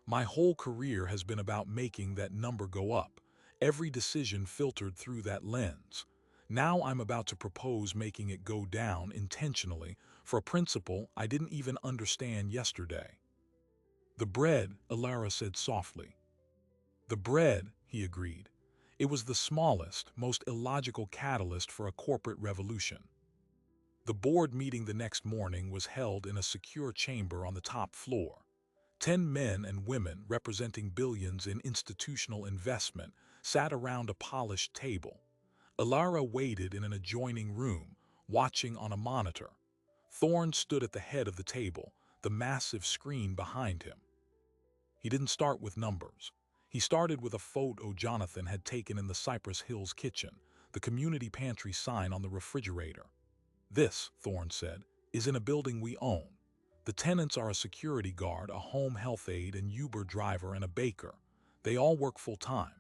Speaker 1: My whole career has been about making that number go up. Every decision filtered through that lens. Now I'm about to propose making it go down intentionally for a principle I didn't even understand yesterday. The bread, Alara said softly. The bread, he agreed. It was the smallest, most illogical catalyst for a corporate revolution. The board meeting the next morning was held in a secure chamber on the top floor. 10 men and women representing billions in institutional investment sat around a polished table. Alara waited in an adjoining room, watching on a monitor. Thorne stood at the head of the table, the massive screen behind him. He didn't start with numbers. He started with a photo Jonathan had taken in the Cypress Hills kitchen, the community pantry sign on the refrigerator. This, Thorne said, is in a building we own. The tenants are a security guard, a home health aide, an Uber driver, and a baker. They all work full-time.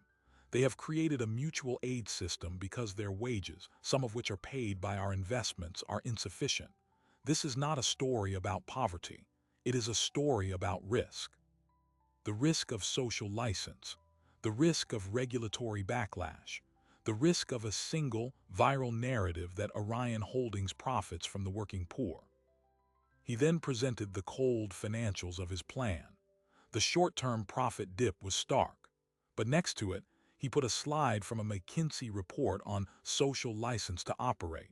Speaker 1: They have created a mutual aid system because their wages, some of which are paid by our investments, are insufficient. This is not a story about poverty. It is a story about risk. The risk of social license, the risk of regulatory backlash, the risk of a single, viral narrative that Orion Holdings profits from the working poor. He then presented the cold financials of his plan. The short-term profit dip was stark, but next to it, he put a slide from a McKinsey report on social license to operate,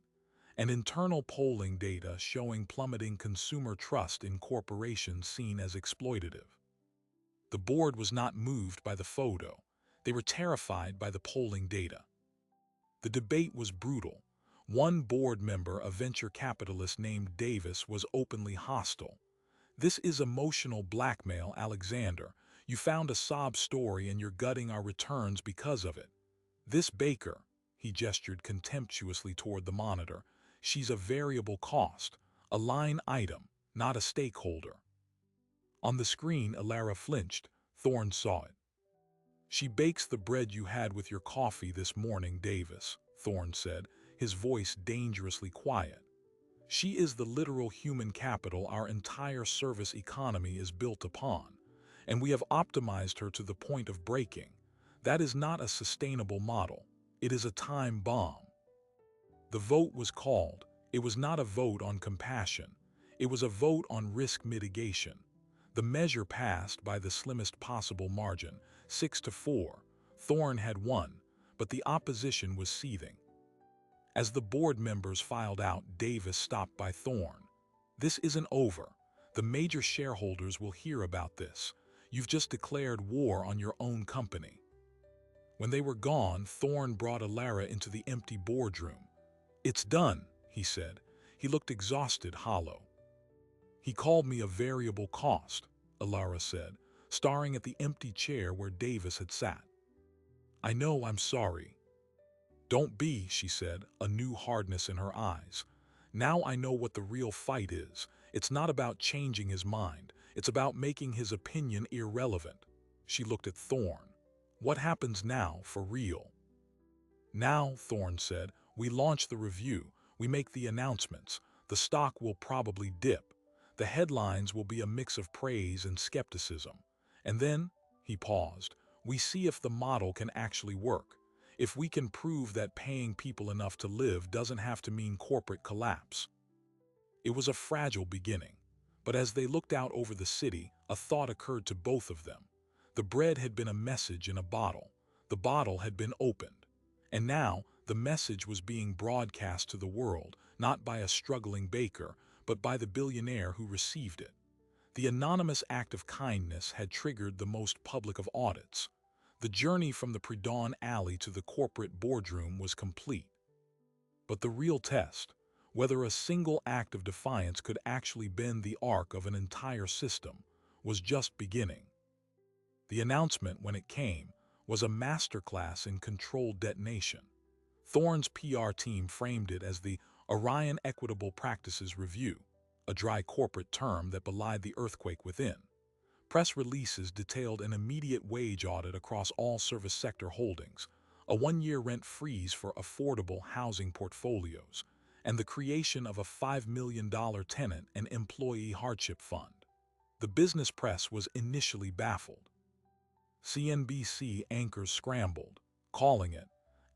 Speaker 1: and internal polling data showing plummeting consumer trust in corporations seen as exploitative. The board was not moved by the photo. They were terrified by the polling data. The debate was brutal. One board member, a venture capitalist named Davis, was openly hostile. This is emotional blackmail, Alexander. You found a sob story and you're gutting our returns because of it. This Baker, he gestured contemptuously toward the monitor, she's a variable cost, a line item, not a stakeholder. On the screen, Alara flinched. Thorne saw it. She bakes the bread you had with your coffee this morning, Davis, Thorne said, his voice dangerously quiet. She is the literal human capital our entire service economy is built upon, and we have optimized her to the point of breaking. That is not a sustainable model. It is a time bomb. The vote was called. It was not a vote on compassion. It was a vote on risk mitigation. The measure passed by the slimmest possible margin, 6-4. Thorne had won, but the opposition was seething. As the board members filed out, Davis stopped by Thorne. This isn't over. The major shareholders will hear about this. You've just declared war on your own company. When they were gone, Thorne brought Alara into the empty boardroom. It's done, he said. He looked exhausted, hollow. He called me a variable cost, Alara said, staring at the empty chair where Davis had sat. I know, I'm sorry. Don't be, she said, a new hardness in her eyes. Now I know what the real fight is. It's not about changing his mind. It's about making his opinion irrelevant. She looked at Thorne. What happens now, for real? Now, Thorne said, we launch the review. We make the announcements. The stock will probably dip. The headlines will be a mix of praise and skepticism. And then, he paused, we see if the model can actually work. If we can prove that paying people enough to live doesn't have to mean corporate collapse. It was a fragile beginning, but as they looked out over the city, a thought occurred to both of them. The bread had been a message in a bottle. The bottle had been opened. And now, the message was being broadcast to the world, not by a struggling baker, but by the billionaire who received it. The anonymous act of kindness had triggered the most public of audits. The journey from the pre-dawn alley to the corporate boardroom was complete. But the real test, whether a single act of defiance could actually bend the arc of an entire system, was just beginning. The announcement, when it came, was a masterclass in controlled detonation. Thorne's PR team framed it as the Orion Equitable Practices Review. a dry corporate term that belied the earthquake within. Press releases detailed an immediate wage audit across all service sector holdings, a one-year rent freeze for affordable housing portfolios, and the creation of a $5 million tenant and employee hardship fund. The business press was initially baffled. CNBC anchors scrambled, calling it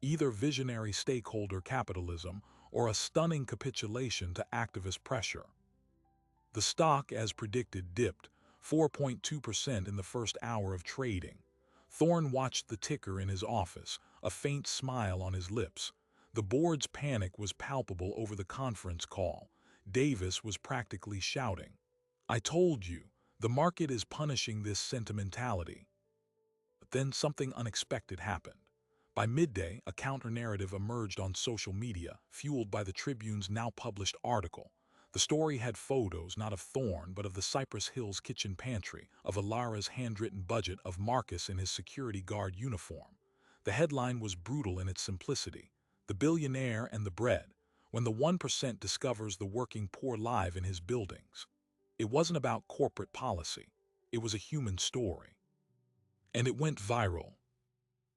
Speaker 1: either visionary stakeholder capitalism or a stunning capitulation to activist pressure. The stock, as predicted, dipped 4.2% in the first hour of trading. Thorne watched the ticker in his office, a faint smile on his lips. The board's panic was palpable over the conference call. Davis was practically shouting, "I told you, the market is punishing this sentimentality." But then something unexpected happened. By midday, a counter-narrative emerged on social media, fueled by the Tribune's now-published article. The story had photos not of Thorne but of the Cypress Hills kitchen pantry, of Alara's handwritten budget, of Marcus in his security guard uniform. The headline was brutal in its simplicity: "The Billionaire and the Bread, when the 1% discovers the working poor live in his buildings." It wasn't about corporate policy. It was a human story. And it went viral.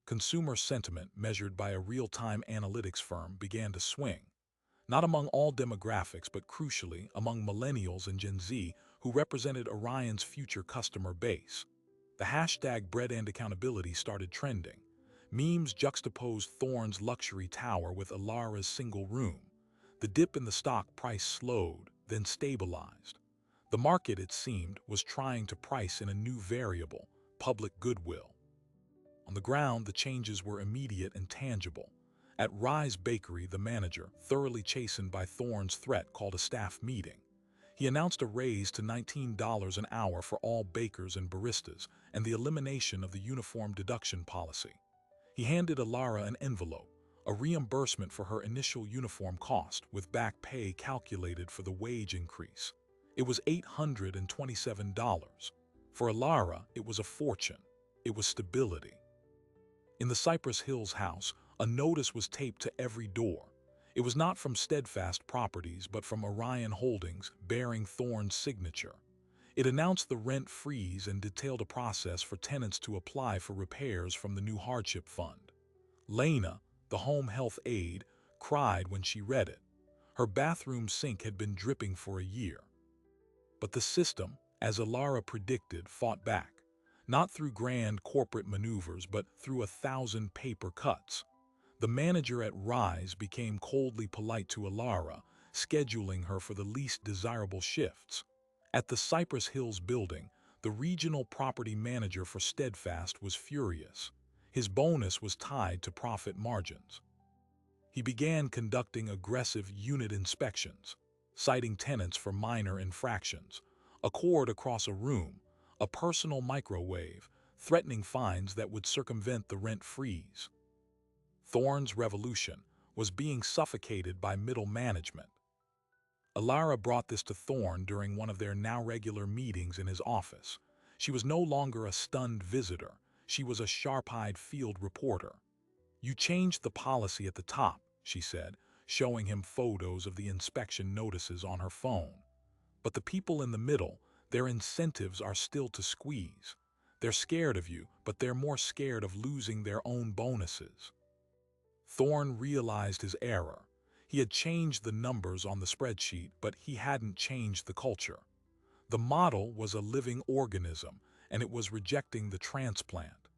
Speaker 1: Consumer sentiment, measured by a real-time analytics firm, began to swing. Not among all demographics, but crucially among millennials and Gen Z, who represented Orion's future customer base. The hashtag bread and accountability started trending. Memes juxtaposed Thorne's luxury tower with Alara's single room. The dip in the stock price slowed, then stabilized. The market, it seemed, was trying to price in a new variable: public goodwill. On the ground, the changes were immediate and tangible. At Rye's Bakery, the manager, thoroughly chastened by Thorne's threat, called a staff meeting. He announced a raise to $19 an hour for all bakers and baristas, and the elimination of the uniform deduction policy. He handed Alara an envelope, a reimbursement for her initial uniform cost, with back pay calculated for the wage increase. It was $827. For Alara, it was a fortune. It was stability. In the Cypress Hills house, a notice was taped to every door. It was not from Steadfast Properties, but from Orion Holdings, bearing Thorne's signature. It announced the rent freeze and detailed a process for tenants to apply for repairs from the new hardship fund. Lena, the home health aide, cried when she read it. Her bathroom sink had been dripping for a year. But the system, as Alara predicted, fought back. Not through grand corporate maneuvers, but through 1,000 paper cuts. The manager at Rise became coldly polite to Alara, scheduling her for the least desirable shifts. At the Cypress Hills building, the regional property manager for Steadfast was furious. His bonus was tied to profit margins. He began conducting aggressive unit inspections, citing tenants for minor infractions: a cord across a room, a personal microwave, threatening fines that would circumvent the rent freeze. Thorne's revolution was being suffocated by middle management. Alara brought this to Thorne during one of their now regular meetings in his office. She was no longer a stunned visitor. She was a sharp-eyed field reporter. "You changed the policy at the top," she said, showing him photos of the inspection notices on her phone. "But the people in the middle, their incentives are still to squeeze. They're scared of you, but they're more scared of losing their own bonuses." Thorne realized his error. He had changed the numbers on the spreadsheet, but he hadn't changed the culture. The model was a living organism, and it was rejecting the transplant.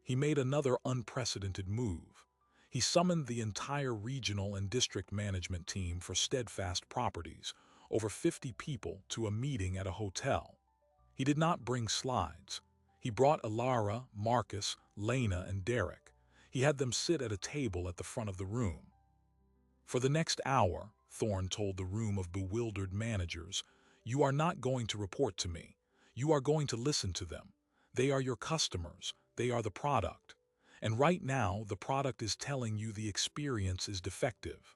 Speaker 1: He made another unprecedented move. He summoned the entire regional and district management team for Steadfast Properties, over 50 people, to a meeting at a hotel. He did not bring slides. He brought Alara, Marcus, Lena, and Derek. He had them sit at a table at the front of the room. "For the next hour," Thorne told the room of bewildered managers, "you are not going to report to me. You are going to listen to them. They are your customers. They are the product. And right now, the product is telling you the experience is defective."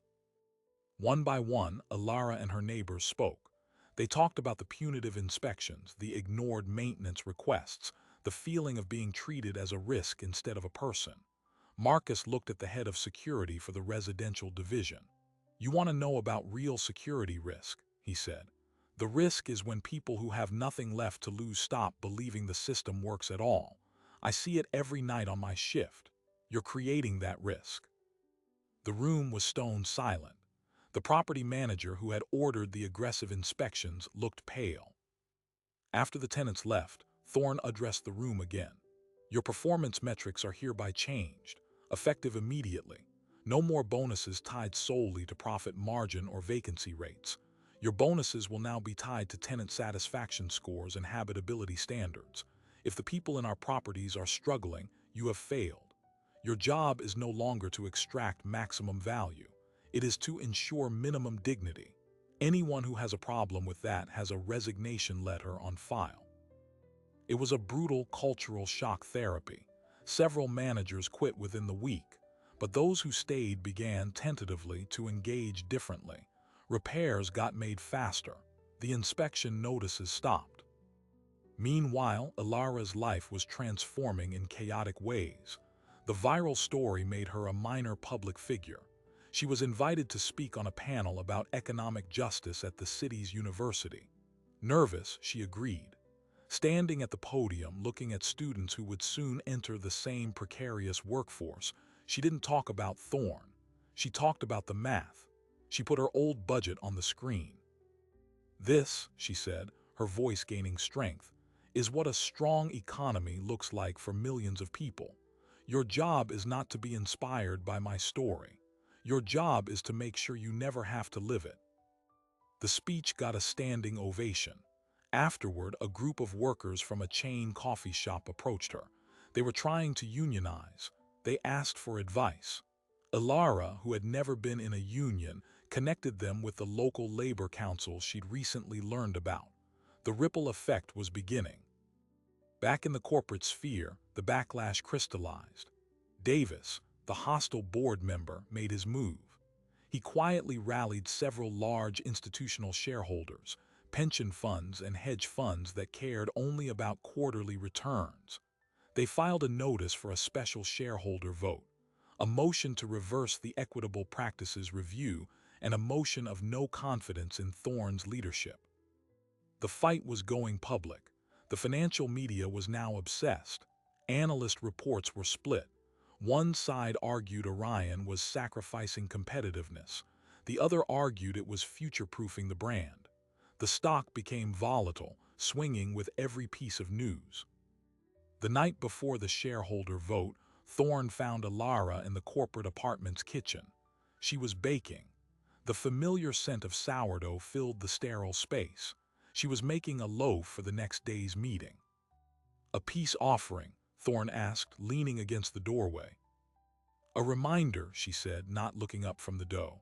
Speaker 1: One by one, Alara and her neighbors spoke. They talked about the punitive inspections, the ignored maintenance requests, the feeling of being treated as a risk instead of a person. Marcus looked at the head of security for the residential division. "You want to know about real security risk," he said. The risk is when people who have nothing left to lose stop believing the system works at all. I see it every night on my shift. You're creating that risk. The room was stone silent. The property manager who had ordered the aggressive inspections looked pale. After the tenants left, Thorne addressed the room again. Your performance metrics are hereby changed, effective immediately. No more bonuses tied solely to profit margin or vacancy rates. Your bonuses will now be tied to tenant satisfaction scores and habitability standards. If the people in our properties are struggling, you have failed. Your job is no longer to extract maximum value. It is to ensure minimum dignity. Anyone who has a problem with that has a resignation letter on file. It was a brutal cultural shock therapy. Several managers quit within the week, but those who stayed began tentatively to engage differently. Repairs got made faster. The inspection notices stopped. Meanwhile, Ilara's life was transforming in chaotic ways. The viral story made her a minor public figure. She was invited to speak on a panel about economic justice at the city's university. Nervous, she agreed. Standing at the podium, looking at students who would soon enter the same precarious workforce, she didn't talk about Thorne. She talked about the math. She put her old budget on the screen. This, she said, her voice gaining strength, is what a strong economy looks like for millions of people. Your job is not to be inspired by my story. Your job is to make sure you never have to live it. The speech got a standing ovation. Afterward, a group of workers from a chain coffee shop approached her. They were trying to unionize. They asked for advice. Ilara, who had never been in a union, connected them with the local labor council she'd recently learned about. The ripple effect was beginning. Back in the corporate sphere, the backlash crystallized. Davis, the hostile board member, made his move. He quietly rallied several large institutional shareholders, pension funds and hedge funds that cared only about quarterly returns. They filed a notice for a special shareholder vote, a motion to reverse the Equitable Practices Review, and a motion of no confidence in Thorne's leadership. The fight was going public. The financial media was now obsessed. Analyst reports were split. One side argued Orion was sacrificing competitiveness. The other argued it was future-proofing the brand. The stock became volatile, swinging with every piece of news. The night before the shareholder vote, Thorne found Ilara in the corporate apartment's kitchen. She was baking. The familiar scent of sourdough filled the sterile space. She was making a loaf for the next day's meeting. "A peace offering?" Thorne asked, leaning against the doorway. "A reminder," she said, not looking up from the dough,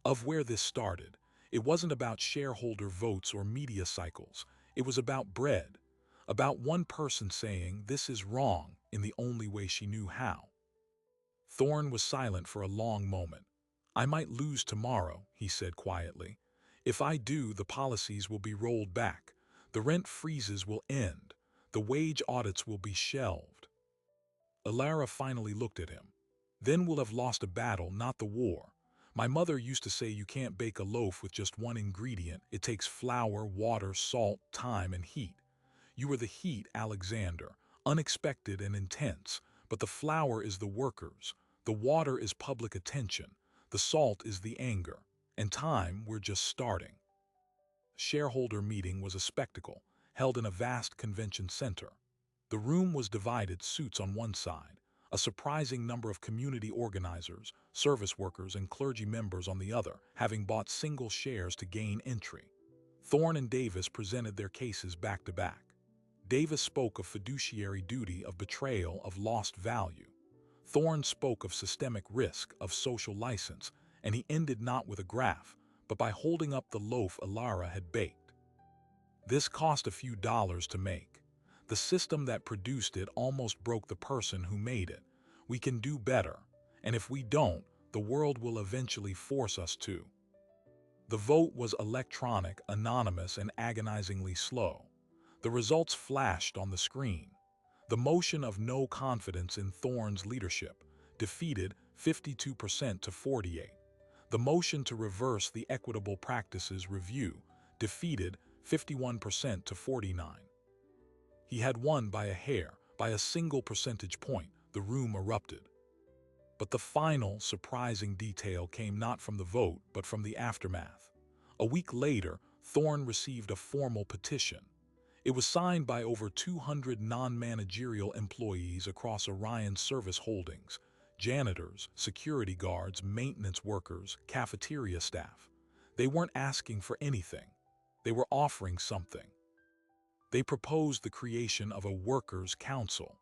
Speaker 1: "of where this started. It wasn't about shareholder votes or media cycles. It was about bread. About one person saying, 'This is wrong,' in the only way she knew how." Thorne was silent for a long moment. "I might lose tomorrow," he said quietly. "If I do, the policies will be rolled back. The rent freezes will end. The wage audits will be shelved." Ilara finally looked at him. "Then we'll have lost a battle, not the war. My mother used to say you can't bake a loaf with just one ingredient. It takes flour, water, salt, time, and heat. You are the heat, Alexander, unexpected and intense, but the flour is the workers. The water is public attention. The salt is the anger. And time, we're just starting." Shareholder meeting was a spectacle, held in a vast convention center. The room was divided, suits on one side, a surprising number of community organizers, service workers, and clergy members on the other, having bought single shares to gain entry. Thorne and Davis presented their cases back to back. Davis spoke of fiduciary duty, of betrayal, of lost value. Thorne spoke of systemic risk, of social license, and he ended not with a graph, but by holding up the loaf Ilara had baked. "This cost a few dollars to make. The system that produced it almost broke the person who made it. We can do better, and if we don't, the world will eventually force us to." The vote was electronic, anonymous, and agonizingly slow. The results flashed on the screen. The motion of no confidence in Thorne's leadership defeated 52% to 48. The motion to reverse the Equitable Practices Review defeated 51% to 49. He had won by a hair, by a single percentage point. The room erupted. But the final, surprising detail came not from the vote, but from the aftermath. A week later, Thorne received a formal petition. It was signed by over 200 non-managerial employees across Orion Service Holdings, janitors, security guards, maintenance workers, cafeteria staff. They weren't asking for anything. They were offering something. They proposed the creation of a workers' council,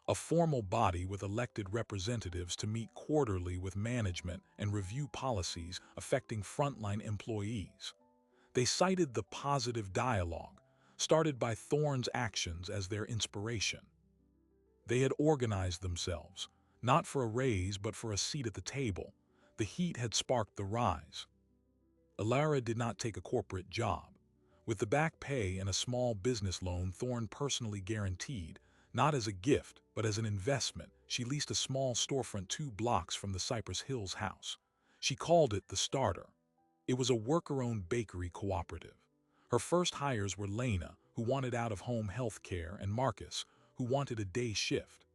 Speaker 1: a formal body with elected representatives to meet quarterly with management and review policies affecting frontline employees. They cited the positive dialogue started by Thorne's actions as their inspiration. They had organized themselves, not for a raise but for a seat at the table. The heat had sparked the rise. Alara did not take a corporate job. With the back pay and a small business loan Thorne personally guaranteed, not as a gift, but as an investment, she leased a small storefront 2 blocks from the Cypress Hills house. She called it the Starter. It was a worker-owned bakery cooperative. Her first hires were Lena, who wanted out-of-home health care, and Marcus, who wanted a day shift.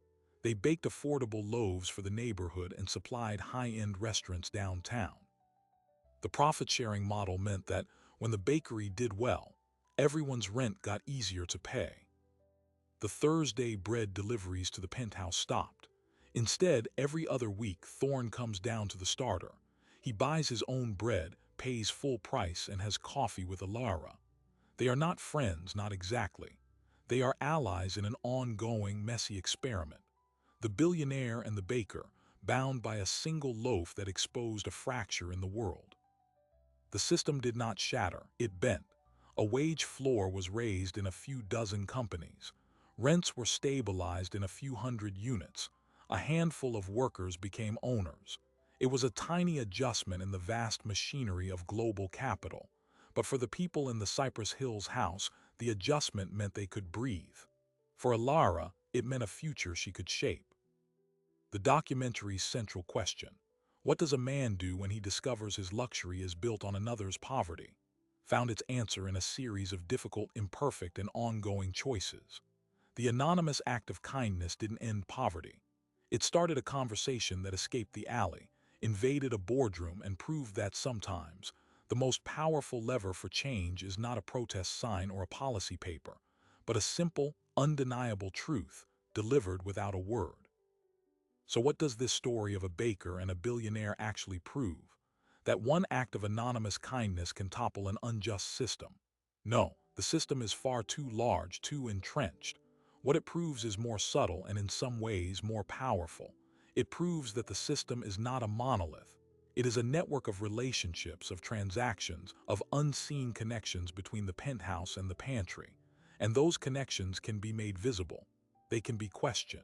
Speaker 1: They baked affordable loaves for the neighborhood and supplied high-end restaurants downtown. The profit-sharing model meant that when the bakery did well, everyone's rent got easier to pay. The Thursday bread deliveries to the penthouse stopped. Instead, every other week, Thorne comes down to the Starter. He buys his own bread, pays full price, and has coffee with Alara. They are not friends, not exactly. They are allies in an ongoing, messy experiment. The billionaire and the baker, bound by a single loaf that exposed a fracture in the world. The system did not shatter, it bent. A wage floor was raised in a few dozen companies. Rents were stabilized in a few hundred units. A handful of workers became owners. It was a tiny adjustment in the vast machinery of global capital. But for the people in the Cypress Hills house, the adjustment meant they could breathe. For Alara, it meant a future she could shape. The documentary's central question: what does a man do when he discovers his luxury is built on another's poverty? Found its answer in a series of difficult, imperfect, and ongoing choices. The anonymous act of kindness didn't end poverty. It started a conversation that escaped the alley, invaded a boardroom, and proved that sometimes the most powerful lever for change is not a protest sign or a policy paper, but a simple, undeniable truth delivered without a word. So what does this story of a baker and a billionaire actually prove? That one act of anonymous kindness can topple an unjust system? No, the system is far too large, too entrenched. What it proves is more subtle and in some ways more powerful. It proves that the system is not a monolith. It is a network of relationships, of transactions, of unseen connections between the penthouse and the pantry. And those connections can be made visible. They can be questioned.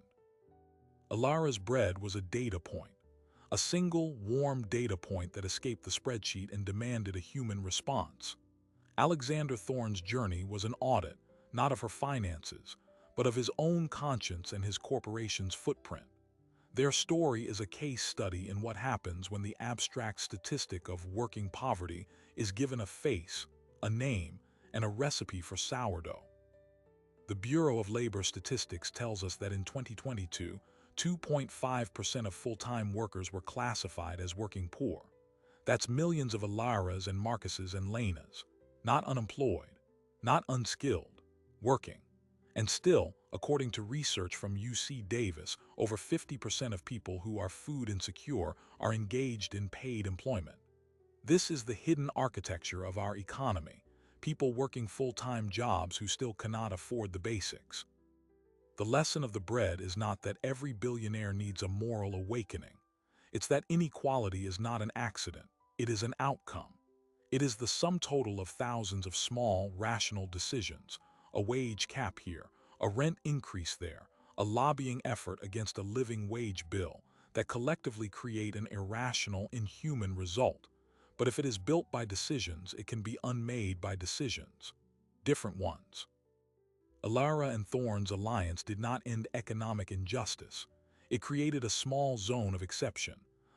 Speaker 1: Alara's bread was a data point. A single, warm data point that escaped the spreadsheet and demanded a human response. Alexander Thorne's journey was an audit, not of her finances, but of his own conscience and his corporation's footprint. Their story is a case study in what happens when the abstract statistic of working poverty is given a face, a name, and a recipe for sourdough. The Bureau of Labor Statistics tells us that in 2022, 2.5% of full-time workers were classified as working poor. That's millions of Alaras and Marcuses and Lenas, not unemployed, not unskilled, working. And still, according to research from UC Davis, over 50% of people who are food insecure are engaged in paid employment. This is the hidden architecture of our economy, people working full-time jobs who still cannot afford the basics. The lesson of the bread is not that every billionaire needs a moral awakening. It's that inequality is not an accident, it is an outcome. It is the sum total of thousands of small, rational decisions. A wage cap here, a rent increase there, a lobbying effort against a living wage bill that collectively create an irrational, inhuman result. But if it is built by decisions, it can be unmade by decisions. Different ones. Alara and Thorne's alliance did not end economic injustice. It created a small zone of exception,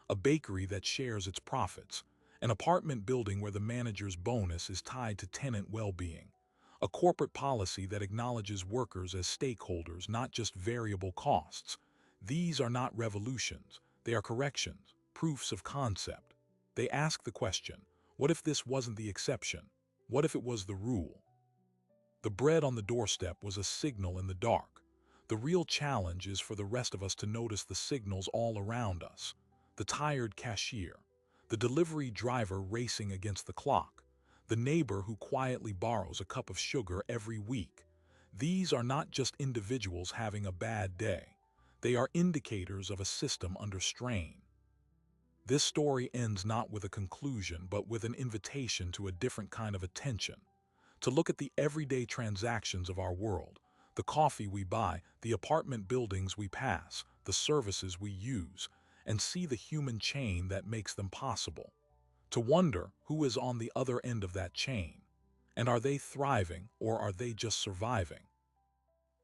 Speaker 1: a bakery that shares its profits, an apartment building where the manager's bonus is tied to tenant well-being, A corporate policy that acknowledges workers as stakeholders, not just variable costs. These are not revolutions, they are corrections, proofs of concept. They ask the question, what if this wasn't the exception? What if it was the rule? The bread on the doorstep was a signal in the dark. The real challenge is for the rest of us to notice the signals all around us. The tired cashier, the delivery driver racing against the clock, the neighbor who quietly borrows a cup of sugar every week. These are not just individuals having a bad day. They are indicators of a system under strain. This story ends not with a conclusion, but with an invitation to a different kind of attention. To look at the everyday transactions of our world, the coffee we buy, the apartment buildings we pass, the services we use, and see the human chain that makes them possible. To wonder who is on the other end of that chain, and are they thriving or are they just surviving?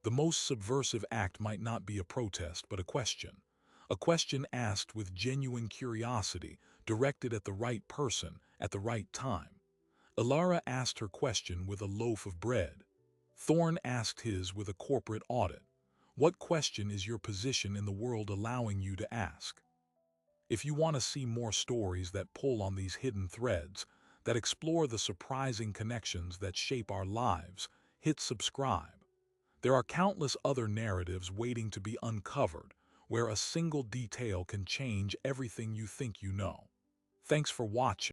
Speaker 1: The most subversive act might not be a protest, but a question asked with genuine curiosity, directed at the right person at the right time. Ilara asked her question with a loaf of bread. Thorne asked his with a corporate audit. What question is your position in the world allowing you to ask? If you want to see more stories that pull on these hidden threads, that explore the surprising connections that shape our lives, hit subscribe. There are countless other narratives waiting to be uncovered, where a single detail can change everything you think you know. Thanks for watching.